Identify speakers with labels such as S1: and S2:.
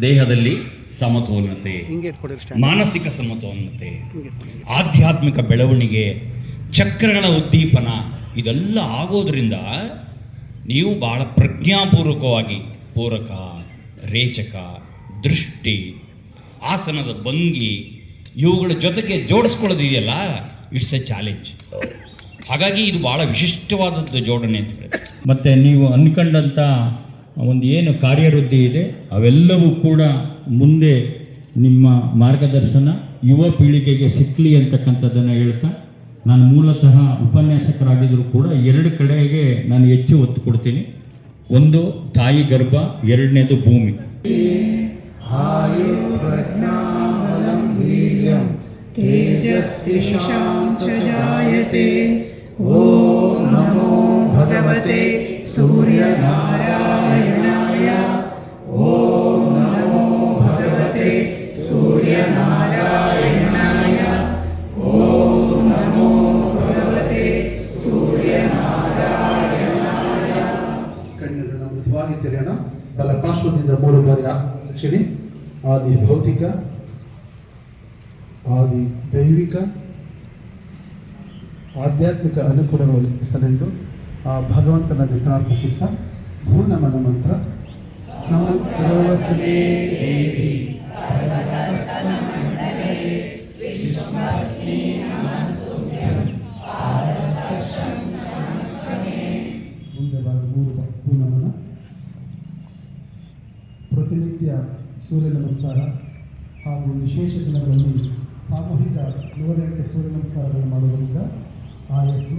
S1: ದೇಹದಲ್ಲಿ ಸಮತೋಲನತೆ, ಮಾನಸಿಕ ಸಮತೋಲನತೆ, ಆಧ್ಯಾತ್ಮಿಕ ಬೆಳವಣಿಗೆ, ಚಕ್ರಗಳ ಉದ್ದೀಪನ ಇದೆಲ್ಲ ಆಗೋದ್ರಿಂದ ನೀವು ಭಾಳ ಪ್ರಜ್ಞಾಪೂರ್ವಕವಾಗಿ ಪೂರಕ, ರೇಚಕ, ದೃಷ್ಟಿ, ಆಸನದ ಭಂಗಿ ಇವುಗಳ ಜೊತೆಗೆ ಜೋಡಿಸ್ಕೊಳ್ಳೋದಿದೆಯಲ್ಲ, ಇಟ್ಸ್ ಎ ಚಾಲೆಂಜ್. ಹಾಗಾಗಿ ಇದು ಭಾಳ ವಿಶಿಷ್ಟವಾದದ್ದು ಜೋಡಣೆ ಅಂತ ಹೇಳಿ.
S2: ಮತ್ತು ನೀವು ಅಂದ್ಕೊಂಡಂಥ ಒಂದು ಏನು ಕಾರ್ಯವೃದ್ಧಿ ಇದೆ ಅವೆಲ್ಲವೂ ಕೂಡ ಮುಂದೆ ನಿಮ್ಮ ಮಾರ್ಗದರ್ಶನ ಯುವ ಪೀಳಿಗೆಗೆ ಸಿಕ್ಕಲಿ ಅಂತಕ್ಕಂಥದ್ದನ್ನು ಹೇಳ್ತಾ, ನಾನು ಮೂಲತಃ ಉಪನ್ಯಾಸಕರಾಗಿದ್ದರೂ ಕೂಡ 2 ಕಡೆಗೆ ನಾನು ಹೆಚ್ಚು ಒತ್ತು ಕೊಡ್ತೀನಿ. ಒಂದು ತಾಯಿ ಗರ್ಭ, ಎರಡನೇದು ಭೂಮಿ.
S3: ಓಂ ನಮೋ ಭಗವತೆ ಸೂರ್ಯನಾರಾಯಣಾಯ. ಓಂ ನಮೋ ಭಗವತೆ ಸೂರ್ಯನಾರಾಯಣಾಯ. ಓಂ ನಮೋ ಭಗವತೆ ಸೂರ್ಯನಾರಾಯಣಾಯ.
S4: ಕಣ್ಣುಗಳನ್ನು ಮೃದುವಾಗಿ ತೆರೆಯೋಣ. ಬಲ ಪಾರ್ಶ್ವದಿಂದ 3 ಬಾರಿ ರಕ್ಷಣೆ. ಆದಿ ಭೌತಿಕ, ಆದಿ ದೈವಿಕ, ಆಧ್ಯಾತ್ಮಿಕ ಅನುಕೂಲಗಳು ಹೆಸರೆಂದು ಆ ಭಗವಂತನಲ್ಲಿ ಪ್ರಾರ್ಥಿಸುತ್ತಾ ಭೂನಮನ ಮಂತ್ರ. ಮುಂದೆ ಬಾರಿ 3 ಭೂನಮನ. ಪ್ರತಿನಿತ್ಯ ಸೂರ್ಯ ನಮಸ್ಕಾರ ಹಾಗೂ ವಿಶೇಷ ದಿನಗಳಲ್ಲಿ ಸಾಮೂಹಿಕ 108 ಸೂರ್ಯ ನಮಸ್ಕಾರಗಳನ್ನು ಮಾಡುವುದರಿಂದ ಆಯಸ್ಸು